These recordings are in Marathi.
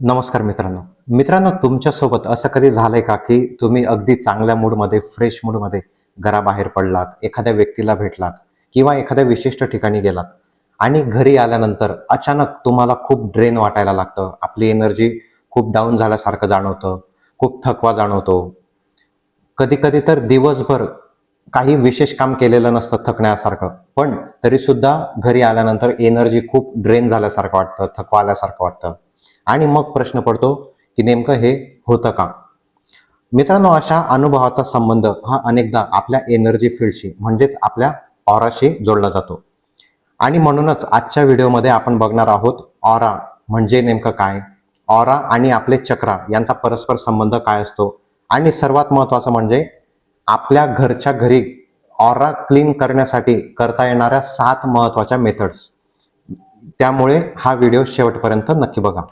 नमस्कार मित्रांनो. मित्रांनो, तुमच्यासोबत असं कधी झालंय का, की तुम्ही अगदी चांगल्या मूडमध्ये, फ्रेश मूडमध्ये घराबाहेर पडलात, एखाद्या व्यक्तीला भेटलात किंवा एखाद्या विशिष्ट ठिकाणी गेलात आणि घरी आल्यानंतर अचानक तुम्हाला खूप ड्रेन वाटायला लागतं. आपली एनर्जी खूप डाऊन झाल्यासारखं जाणवतं, खूप थकवा जाणवतो. कधी-कधी तर दिवसभर काही विशेष काम केलेलं नसतं थकण्यासारखं, पण तरीसुद्धा घरी आल्यानंतर एनर्जी खूप ड्रेन झाल्यासारखं वाटतं, थकवा आल्यासारखं वाटतं. आणि मग प्रश्न पडतो, की नेमकं हे होतं का? मित्रांनो, अशा अनुभवाचा संबंध हा अनेकदा आपल्या एनर्जी फील्डशी म्हणजेच आपल्या ऑराशी जोडला जातो. आणि म्हणूनच आजच्या व्हिडिओमध्ये आपण बघणार आहोत ऑरा म्हणजे नेमकं काय? ऑरा आणि आपले चक्रा यांचा परस्पर संबंध काय असतो? आणि सर्वात महत्त्वाचं म्हणजे आपल्या घरच्या घरी ऑरा क्लीन करण्यासाठी करता येणाऱ्या 7 महत्त्वाच्या मेथड्स. त्यामुळे हा व्हिडिओ शेवटपर्यंत नक्की बघा.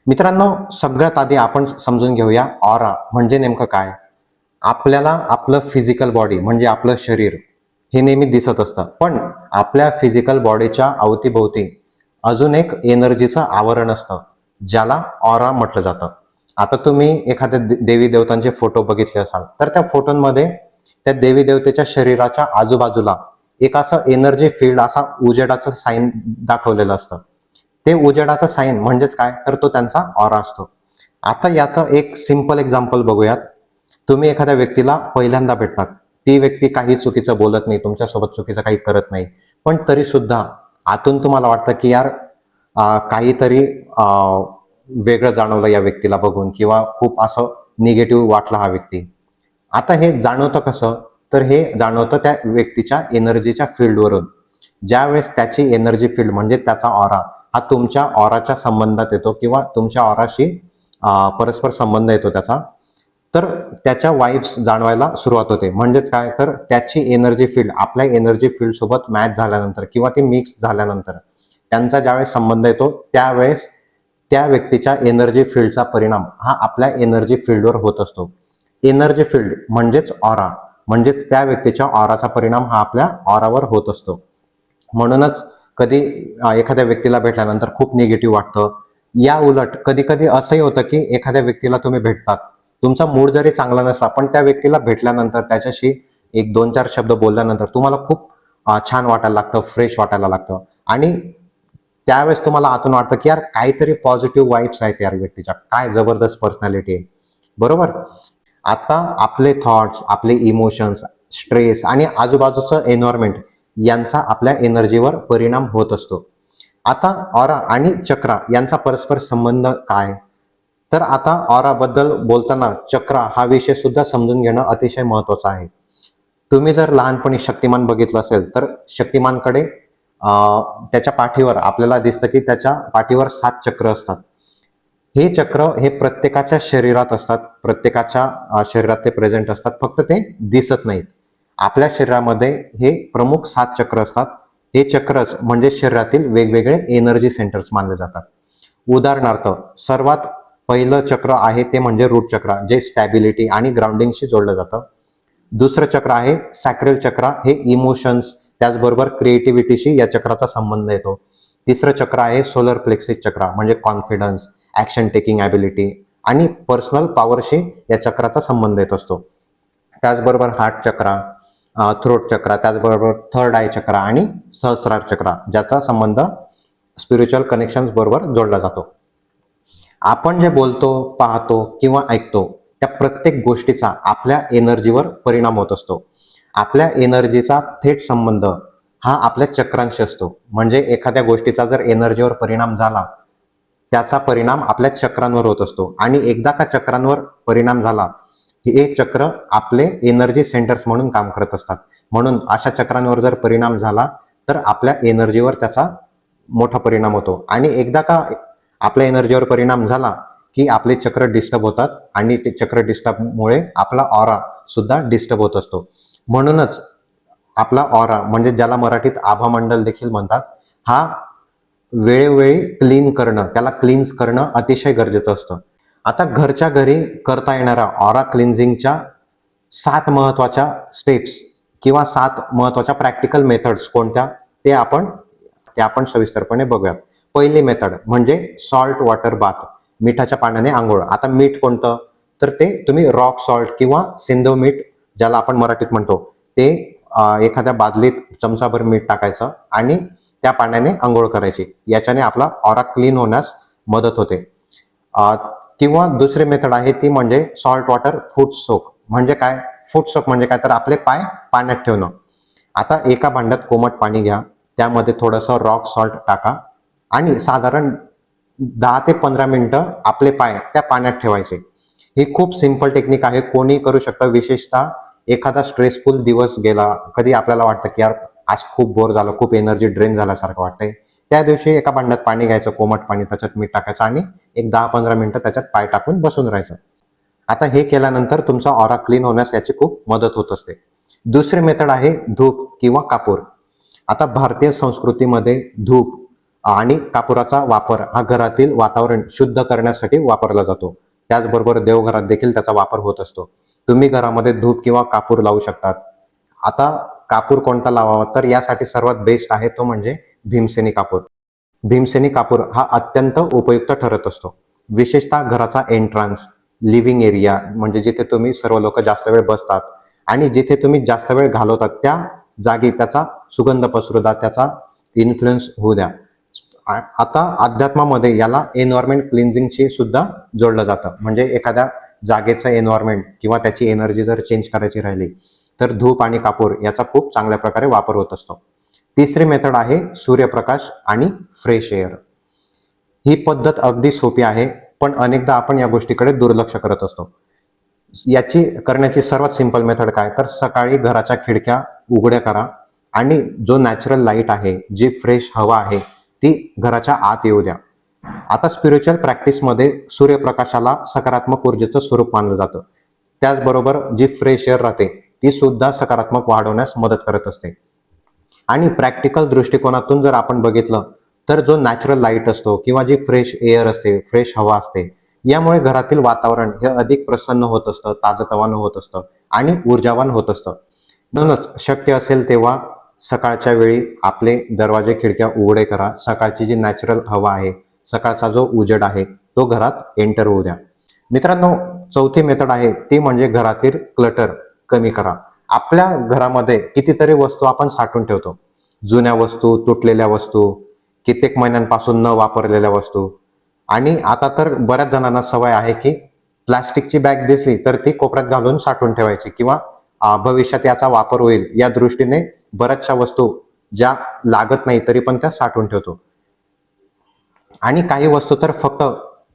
मित्रांनो, सगळ्यात आधी आपण समजून घेऊया ऑरा म्हणजे नेमकं काय. आपल्याला आपलं फिजिकल बॉडी म्हणजे आपलं शरीर हे नेहमी दिसत असतं, पण आपल्या फिजिकल बॉडीच्या अवतीभोवती अजून एक एनर्जीचं आवरण असतं, ज्याला ऑरा म्हटलं जातं. आता तुम्ही एखाद्या देवी देवतांचे फोटो बघितले असाल, तर त्या फोटोंमध्ये त्या देवी देवतेच्या शरीराच्या आजूबाजूला एक असं एनर्जी फील्ड, असा उजेडाचं साईन दाखवलेलं असतं. ते उजेडाचा साईन म्हणजेच काय, तर तो त्यांचा ऑरा असतो. आता याचं एक सिंपल एक्झाम्पल बघूयात. तुम्ही एखाद्या व्यक्तीला पहिल्यांदा भेटतात, ती व्यक्ती काही चुकीचं बोलत नाही, तुमच्यासोबत चुकीचं काही करत नाही, पण तरी सुद्धा आतून तुम्हाला वाटतं की यार काहीतरी वेगळं जाणवलं या व्यक्तीला बघून, किंवा खूप असं निगेटिव्ह वाटला हा व्यक्ती. आता हे जाणवतं कसं, तर हे जाणवतं त्या व्यक्तीच्या एनर्जीच्या फील्डवरून. ज्यावेळेस त्याची एनर्जी फील्ड म्हणजे त्याचा ऑरा हा तुमच्या ऑराच्या संबंधात येतो, किंवा तुमच्या ऑराशी परस्पर संबंध येतो त्याचा, तर त्याच्या वाइब्स जाणवायला सुरुवात होते. म्हणजेच काय, तर त्याची एनर्जी फील्ड आपल्या एनर्जी फील्ड सोबत मॅच झाल्यानंतर किंवा ती मिक्स झाल्यानंतर त्यांचा ज्यावेळेस संबंध येतो, त्यावेळेस त्या व्यक्तीच्या एनर्जी फील्डचा परिणाम हा आपल्या एनर्जी फील्डवर होत असतो. एनर्जी फील्ड म्हणजेच ऑरा, म्हणजेच त्या व्यक्तीच्या ऑराचा परिणाम हा आपल्या ऑरावर होत असतो. म्हणूनच कधी एखाद्या व्यक्तीला भेटल्यानंतर खूप निगेटिव्ह वाटतं. या उलट कधी कधी असंही होतं, की एखाद्या व्यक्तीला तुम्ही भेटतात, तुमचा मूड जरी चांगला नसला, पण त्या व्यक्तीला भेटल्यानंतर त्याच्याशी एक 2-4 शब्द बोलल्यानंतर तुम्हाला खूप छान वाटायला लागतं, फ्रेश वाटायला लागतं. आणि त्यावेळेस तुम्हाला आतून वाटतं, की यार काहीतरी पॉझिटिव्ह वाइब्स आहेत या व्यक्तीच्या, काय जबरदस्त पर्सनॅलिटी आहे. बरोबर. आता आपले थॉट्स, आपले इमोशन्स, स्ट्रेस आणि आजूबाजूचं एन्व्हायरमेंट यांचा आपल्या एनर्जीवर परिणाम होत असतो. आता ऑरा आणि चक्रा यांचा परस्पर संबंध काय? तर आता ऑरा बद्दल बोलताना चक्रा हा विषय सुद्धा समजून घेणं अतिशय महत्वाचं आहे. तुम्ही जर लहानपणी शक्तिमान बघितलं असेल, तर शक्तिमानकडे त्याच्या पाठीवर आपल्याला दिसतं, की त्याच्या पाठीवर 7 चक्र असतात. हे चक्र हे प्रत्येकाच्या शरीरात असतात, प्रत्येकाच्या शरीरात ते प्रेझेंट असतात, फक्त ते दिसत नाहीत. आपल्या शरीरामध्ये हे प्रमुख 7 चक्र असतात. हे चक्रच म्हणजे शरीरातील वेगवेगळे एनर्जी सेंटर्स मानले जातात. उदाहरणार्थ, सर्वात पहिलं चक्र आहे ते म्हणजे रूट चक्र, जे स्टॅबिलिटी आणि ग्राउंडिंगशी जोडलं जातं. दुसरं चक्र आहे सॅक्रल चक्र, हे इमोशन्स त्याचबरोबर क्रिएटिव्हिटीशी या चक्राचा संबंध येतो. तिसरं चक्र आहे सोलर प्लेक्सिस चक्र, म्हणजे कॉन्फिडन्स, ऍक्शन टेकिंग ॲबिलिटी आणि पर्सनल पॉवरशी या चक्राचा संबंध येत असतो. त्याचबरोबर हार्ट चक्र, थ्रोट चक्र, त्याचबरोबर थर्ड आय चक्र आणि सहस्रार चक्र, ज्याचा संबंध स्पिरिच्युअल कनेक्शन्स बरोबर जोडला जातो. आपण जे बोलतो, पाहतो किंवा ऐकतो, त्या प्रत्येक गोष्टीचा आपल्या एनर्जीवर परिणाम होत असतो. आपल्या एनर्जीचा थेट संबंध हा आपल्या चक्रांशी असतो. म्हणजे एखाद्या गोष्टीचा जर एनर्जीवर परिणाम झाला, त्याचा परिणाम आपल्या चक्रांवर होत असतो. आणि एकदा का चक्रांवर परिणाम झाला, हे चक्र आपले एनर्जी सेंटर्स म्हणून काम करत असतात. म्हणून अशा चक्रांवर जर परिणाम झाला, तर आपल्या एनर्जीवर त्याचा मोठा परिणाम होतो. आणि एकदा का आपल्या एनर्जीवर परिणाम झाला, की आपले चक्र डिस्टर्ब होतात, आणि ते चक्र डिस्टर्बमुळे आपला ऑरा सुद्धा डिस्टर्ब होत असतो. म्हणूनच आपला ऑरा, म्हणजे ज्याला मराठीत आभामंडल देखील म्हणतात, हा वेळोवेळी क्लीन करणं, त्याला क्लीन्स करणं अतिशय गरजेचं असतं. आता घरच्या घरी करता येणाऱ्या ऑरा क्लिन्झिंगच्या 7 महत्वाच्या स्टेप्स किंवा 7 महत्वाच्या प्रॅक्टिकल मेथड्स कोणत्या, ते आपण सविस्तरपणे बघूयात. पहिली मेथड म्हणजे सॉल्ट वॉटर बाथ, मिठाच्या पाण्याने आंघोळ. आता मीठ कोणतं, तर ते तुम्ही रॉक सॉल्ट किंवा सिंधव मीठ ज्याला आपण मराठीत म्हणतो ते एखाद्या बादलीत चमचाभर मीठ टाकायचं आणि त्या पाण्याने आंघोळ करायची. याच्याने आपला ऑरा क्लीन होण्यास मदत होते. किंवा दुसरी मेथड आहे ती म्हणजे सॉल्ट वॉटर फूट सोक. म्हणजे काय, फूट सोक म्हणजे काय, तर आपले पाय पाण्यात ठेवणं. आता एका भांड्यात कोमट पाणी घ्या, त्यामध्ये थोडंसं रॉक सॉल्ट टाका आणि साधारण 10 ते 15 मिनिटं आपले पाय त्या पाण्यात ठेवायचे. ही खूप सिंपल टेक्निक आहे, कोणी करू शकतं. विशेषतः एखादा स्ट्रेसफुल दिवस गेला, कधी आपल्याला वाटतं की यार आज खूप बोर झालं, खूप एनर्जी ड्रेन झाल्यासारखं वाटतंय, त्या दिवशी एका भांड्यात पाणी घ्यायचं, कोमट पाणी, त्याच्यात मीठ टाकायचं आणि एक 10-15 मिनिटं त्याच्यात पाय टाकून बसून राहायचं. आता हे केल्यानंतर तुमचा ऑरा क्लीन होण्यास याची खूप मदत होत असते. दुसरी मेथड आहे धूप किंवा कापूर. आता भारतीय संस्कृतीमध्ये धूप आणि कापुराचा वापर हा घरातील वातावरण शुद्ध करण्यासाठी वापरला जातो. त्याचबरोबर देवघरात देखील त्याचा वापर होत असतो. तुम्ही घरामध्ये धूप किंवा कापूर लावू शकतात. आता कापूर कोणता लावावा, तर यासाठी सर्वात बेस्ट आहे तो म्हणजे भीमसेनी कापूर. भीमसेनी कापूर हा अत्यंत उपयुक्त ठरत असतो. विशेषतः घराचा एंट्रन्स, लिव्हिंग एरिया म्हणजे जिथे तुम्ही सर्व लोक जास्त वेळ बसतात आणि जिथे तुम्ही जास्त वेळ घालवतात त्या जागी त्याचा सुगंध पसरू द्या, त्याचा इन्फ्लुएन्स होऊ द्या. आता अध्यात्मामध्ये याला एन्व्हायरमेंट क्लिन्झिंगशी सुद्धा जोडलं जातं. म्हणजे एखाद्या जागेचं एन्व्हायरमेंट किंवा त्याची एनर्जी जर चेंज करायची राहिली तर धूप आणि कापूर याचा खूप चांगल्या प्रकारे वापर होत असतो. तिसरी मेथड आहे सूर्यप्रकाश आणि फ्रेश एअर. ही पद्धत अगदी सोपी आहे, पण अनेकदा आपण या गोष्टीकडे दुर्लक्ष करत असतो. याची करण्याची सर्वात सिंपल मेथड काय, तर सकाळी घराच्या खिडक्या उघड्या करा आणि जो नॅचरल लाईट आहे, जी फ्रेश हवा आहे ती घराच्या आत येऊ द्या. आता स्पिरिच्युअल प्रॅक्टिसमध्ये सूर्यप्रकाशाला सकारात्मक ऊर्जेचं स्वरूप मानलं जातं. त्याचबरोबर जी फ्रेश एअर राहते ती सुद्धा सकारात्मक वाढवण्यास मदत करत असते. आणि प्रॅक्टिकल दृष्टिकोनातून जर आपण बघितलं तर जो नॅचरल लाईट असतो किंवा जी फ्रेश एअर असते, फ्रेश हवा असते, यामुळे घरातील वातावरण हे अधिक प्रसन्न होत असतं, ताजतवानं होत असतं आणि ऊर्जावान होत असतं. म्हणूनच शक्य असेल तेव्हा सकाळच्या वेळी आपले दरवाजे खिडक्या उघडे करा. सकाळची जी नॅचरल हवा आहे, सकाळचा जो उजेड आहे तो घरात एंटर होऊ द्या. मित्रांनो, चौथी मेथड आहे ती म्हणजे घरातील क्लटर कमी करा. आपल्या घरामध्ये कितीतरी वस्तू आपण साठवून ठेवतो. जुन्या वस्तू, तुटलेल्या वस्तू, कित्येक महिन्यांपासून न वापरलेल्या वस्तू. आणि आता तर बऱ्याच जणांना सवय आहे की प्लास्टिकची बॅग दिसली तर ती कोपऱ्यात घालून साठवून ठेवायची किंवा भविष्यात याचा वापर होईल या दृष्टीने बऱ्याचशा वस्तू ज्या लागत नाही तरी पण त्या साठवून ठेवतो. आणि काही वस्तू तर फक्त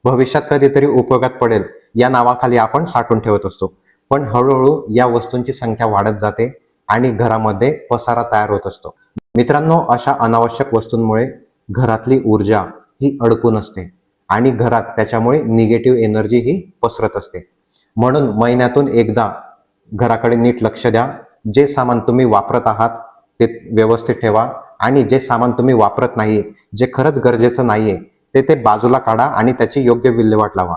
भविष्यात कधीतरी उपयोगात पडेल या नावाखाली आपण साठवून ठेवत असतो. पण हळूहळू या वस्तूंची संख्या वाढत जाते आणि घरामध्ये पसारा तयार होत असतो. मित्रांनो, अशा अनावश्यक वस्तूंमुळे घरातली ऊर्जा ही अडकून असते आणि घरात त्याच्यामुळे निगेटिव्ह एनर्जी ही पसरत असते. म्हणून महिन्यातून एकदा घराकडे नीट लक्ष द्या. जे सामान तुम्ही वापरत आहात ते व्यवस्थित ठेवा आणि जे सामान तुम्ही वापरत नाहीये, जे खरंच गरजेचं नाहीये, ते बाजूला काढा आणि त्याची योग्य विल्हेवाट लावा.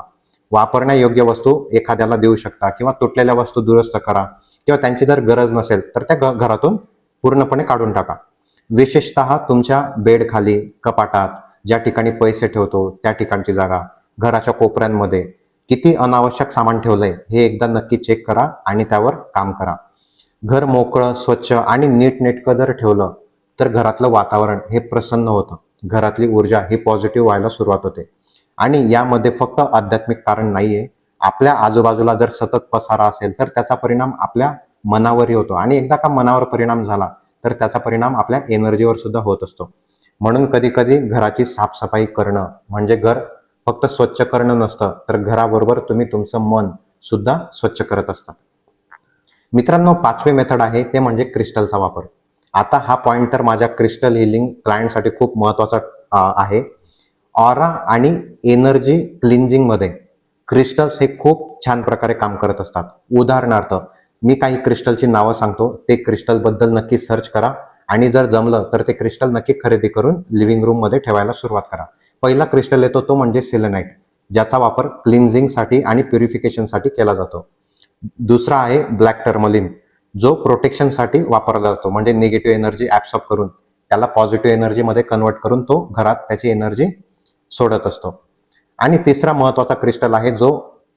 वापरण्यायोग्य वस्तू एखाद्याला देऊ शकता किंवा तुटलेल्या वस्तू दुरुस्त करा किंवा त्यांची जर गरज नसेल तर त्या घरातून पूर्णपणे काढून टाका. विशेषतः तुमच्या बेड खाली, कपाटात, ज्या ठिकाणी पैसे ठेवतो त्या ठिकाणची जागा, घराच्या कोपऱ्यांमध्ये किती अनावश्यक सामान ठेवलंय हे एकदा नक्की चेक करा आणि त्यावर काम करा. घर मोकळं, स्वच्छ आणि नीटनेटकं जर ठेवलं तर घरातलं वातावरण हे प्रसन्न होतं. घरातली ऊर्जा ही पॉझिटिव्ह व्हायला सुरुवात होते. आणि यामध्ये फक्त आध्यात्मिक कारण नाहीये. आपल्या आजूबाजूला जर सतत पसारा असेल तर त्याचा परिणाम आपल्या मनावरही होतो आणि एकदा का मनावर परिणाम झाला तर त्याचा परिणाम आपल्या एनर्जीवर सुद्धा होत असतो. म्हणून कधी कधी घराची साफसफाई करणं म्हणजे घर फक्त स्वच्छ करणं नसतं, तर घराबरोबर तुम्ही तुमचं मन सुद्धा स्वच्छ करत असतात. मित्रांनो, पाचवे मेथड आहे ते म्हणजे क्रिस्टलचा वापर. आता हा पॉइंट तर माझ्या क्रिस्टल हिलिंग क्लायंटसाठी खूप महत्वाचा आहे. ऑरा आणि एनर्जी क्लिन्झिंग मध्ये क्रिस्टल्स हे खूप छान प्रकारे काम करत असतात. उदाहरणार्थ मी काही क्रिस्टलची नावं सांगतो, ते क्रिस्टल बद्दल नक्की सर्च करा आणि जर जमलं तर ते क्रिस्टल नक्की खरेदी करून लिव्हिंग रूम मध्ये ठेवायला सुरुवात करा. पहिला क्रिस्टल येतो तो म्हणजे सेलेनाइट, ज्याचा वापर क्लिन्झिंगसाठी आणि प्युरिफिकेशनसाठी केला जातो. दुसरा आहे ब्लॅक टर्मलिन, जो प्रोटेक्शनसाठी वापरला जातो, म्हणजे निगेटिव्ह एनर्जी ऍब्सॉर्ब करून त्याला पॉझिटिव्ह एनर्जीमध्ये कन्वर्ट करून तो घरात त्याची एनर्जी सोडत असतो. आणि तिसरा महत्वाचा क्रिस्टल आहे जो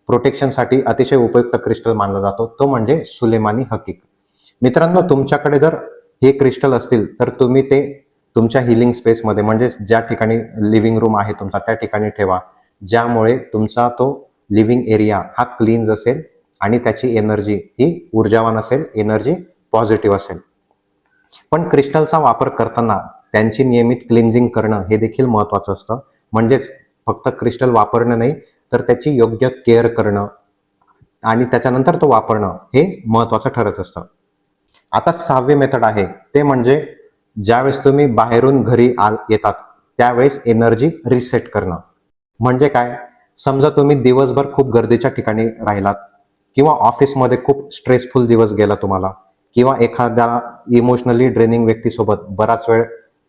प्रोटेक्शनसाठी अतिशय उपयुक्त क्रिस्टल मानला जातो, तो म्हणजे सुलेमानी हकीक. मित्रांनो, तुमच्याकडे जर हे क्रिस्टल असतील तर तुम्ही ते तुमच्या हिलिंग स्पेसमध्ये, म्हणजे ज्या ठिकाणी लिव्हिंग रूम आहे तुमचा त्या ठिकाणी ठेवा, ज्यामुळे तुमचा तो लिव्हिंग एरिया हा क्लीन्स असेल आणि त्याची एनर्जी ही ऊर्जावान असेल, एनर्जी पॉझिटिव्ह असेल. पण क्रिस्टलचा वापर करताना त्यांची नियमित क्लिन्झिंग करणं हे देखील महत्त्वाचं असतं. म्हणजेच फक्त क्रिस्टल वापरणं नाही, तर त्याची योग्य केअर करणं आणि त्याच्यानंतर तो वापरणं हे महत्त्वाचं ठरत असतं. आता 6वे मेथड आहे ते म्हणजे ज्यावेळेस तुम्ही बाहेरून घरी येतात त्यावेळेस एनर्जी रिसेट करणं. म्हणजे काय, समजा तुम्ही दिवसभर खूप गर्दीच्या ठिकाणी राहिलात किंवा ऑफिसमध्ये खूप स्ट्रेसफुल दिवस गेला तुम्हाला, किंवा एखाद्या इमोशनली ड्रेनिंग व्यक्तीसोबत बराच वेळ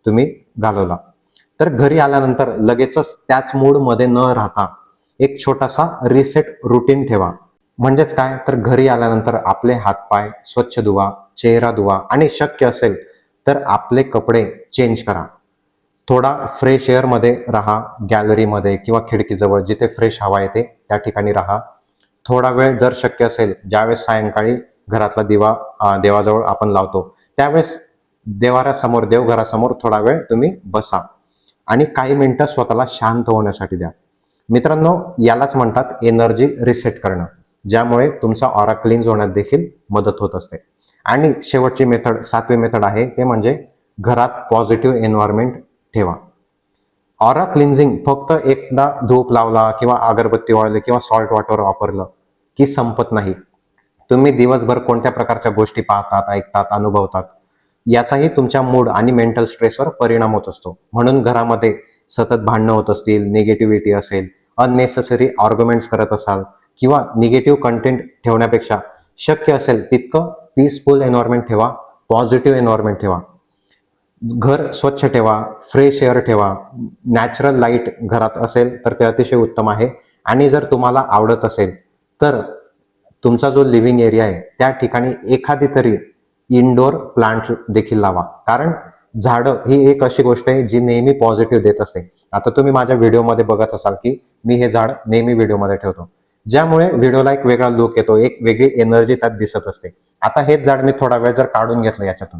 तुम्ही घालवला, तर घरी आल्यानंतर लगेचच त्याच मूडमध्ये न राहता एक छोटासा रिसेट रुटीन ठेवा. म्हणजेच काय, तर घरी आल्यानंतर आपले हातपाय स्वच्छ धुवा, चेहरा धुवा आणि शक्य असेल तर आपले कपडे चेंज करा. थोडा फ्रेश एअरमध्ये राहा, गॅलरीमध्ये किंवा खिडकीजवळ जिथे फ्रेश हवा येते त्या ठिकाणी राहा. थोडा वेळ जर शक्य असेल, ज्यावेळेस सायंकाळी घरातला दिवा देवाजवळ आपण लावतो त्यावेळेस देवाऱ्यासमोर, देवघरासमोर थोडा वेळ तुम्ही बसा आणि काही मिनिटं स्वतःला शांत होण्यासाठी द्या. मित्रांनो, यालाच म्हणतात एनर्जी रिसेट करणं, ज्यामुळे तुमचा ऑरा क्लीन्स होण्यात देखील मदत होत असते. आणि शेवटची मेथड, 7वी मेथड आहे ते म्हणजे घरात पॉझिटिव्ह एन्व्हायरमेंट ठेवा. ऑरा क्लिन्झिंग फक्त एकदा धूप लावला किंवा अगरबत्ती वाळली किंवा सॉल्ट वॉटर वापरलं की संपत नाही. तुम्ही दिवसभर कोणत्या प्रकारच्या गोष्टी पाहतात, ऐकतात, अनुभवतात याचाही तुमच्या मूड आणि मेंटल स्ट्रेसवर परिणाम होत असतो. म्हणून घरामध्ये सतत भांडणं होत असतील, निगेटिव्हिटी असेल, अननेसेसरी आर्ग्युमेंट्स करत असाल किंवा निगेटिव्ह कंटेंट ठेवण्यापेक्षा शक्य असेल तितकं पीसफुल एन्व्हायरमेंट ठेवा, पॉझिटिव्ह एन्व्हायरमेंट ठेवा. घर स्वच्छ ठेवा, फ्रेश एअर ठेवा, नॅचरल लाईट घरात असेल तर ते अतिशय उत्तम आहे. आणि जर तुम्हाला आवडत असेल तर तुमचा जो लिव्हिंग एरिया आहे त्या ठिकाणी एखादी तरी इनडोअर प्लांट देखील लावा. कारण झाडं ही एक अशी गोष्ट आहे जी नेहमी पॉझिटिव्ह देत असते. आता तुम्ही माझ्या व्हिडिओमध्ये बघत असाल की मी हे झाड नेहमी व्हिडिओमध्ये ठेवतो, ज्यामुळे व्हिडिओला एक वेगळा लुक येतो, एक वेगळी एनर्जी त्यात दिसत असते. आता हेच झाड मी थोडा वेळ जर काढून घेतलं याच्यातून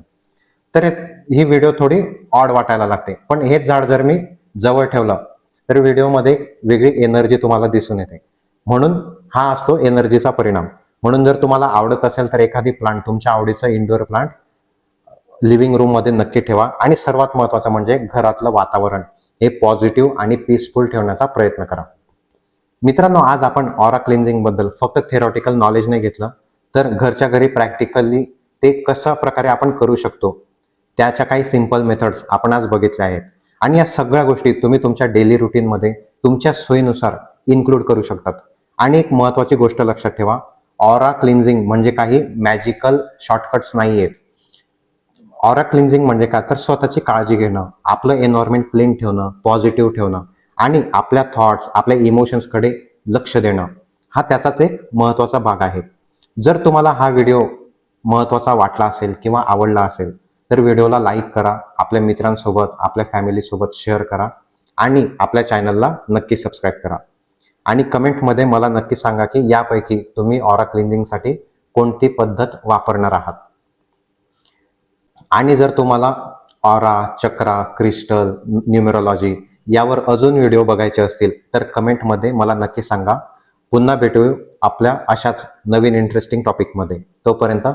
तर ही व्हिडिओ थोडी ऑड वाटायला लागते. पण हेच झाड जर मी जवळ ठेवलं तर व्हिडिओमध्ये एक वेगळी एनर्जी तुम्हाला दिसून येते. म्हणून हा असतो एनर्जीचा परिणाम. म्हणून जर तुम्हाला आवडत असेल तर एखादी प्लांट, तुमच्या आवडीचं इंडोअर प्लांट लिव्हिंग रूम मध्ये नक्की ठेवा. आणि सर्वात महत्वाचं म्हणजे घरातलं वातावरण हे पॉझिटिव्ह आणि पीसफुल ठेवण्याचा प्रयत्न करा. मित्रांनो, आज आपण ऑरा क्लिन्झिंग बद्दल फक्त थेरॉटिकल नॉलेज नाही घेतलं, तर घरच्या घरी प्रॅक्टिकली ते कशा प्रकारे आपण करू शकतो त्याच्या काही सिंपल मेथड्स आपण आज बघितल्या आहेत. आणि या सगळ्या गोष्टी तुम्ही तुमच्या डेली रुटीनमध्ये तुमच्या सोयीनुसार इन्क्लूड करू शकतात. आणि एक महत्वाची गोष्ट लक्षात ठेवा, ऑरा क्लिन्झिंग म्हणजे काही मॅजिकल शॉर्टकट्स नाही आहेत. ऑरा क्लिन्झिंग म्हणजे काय, तर स्वतःची काळजी घेणं, आपलं एन्व्हायरमेंट क्लीन ठेवणं, पॉझिटिव्ह ठेवणं आणि आपल्या थॉट्स, आपल्या इमोशन्सकडे लक्ष देणं, हा त्याचाच एक महत्वाचा भाग आहे. जर तुम्हाला हा व्हिडिओ महत्वाचा वाटला असेल किंवा आवडला असेल तर व्हिडिओला लाईक करा, आपल्या मित्रांसोबत, आपल्या फॅमिलीसोबत शेअर करा आणि आपल्या चॅनलला नक्की सबस्क्राईब करा. आणि कमेंटमध्ये मला नक्की सांगा की यापैकी तुम्ही ऑरा क्लिन्झिंगसाठी कोणती पद्धत वापरणार आहात. आणि जर तुम्हाला ऑरा, चक्रा, क्रिस्टल, न्यूमरोलॉजी यावर अजून व्हिडिओ बघायचे असतील तर कमेंटमध्ये मला नक्की सांगा. पुन्हा भेटू आपल्या अशाच नवीन इंटरेस्टिंग टॉपिकमध्ये. तोपर्यंत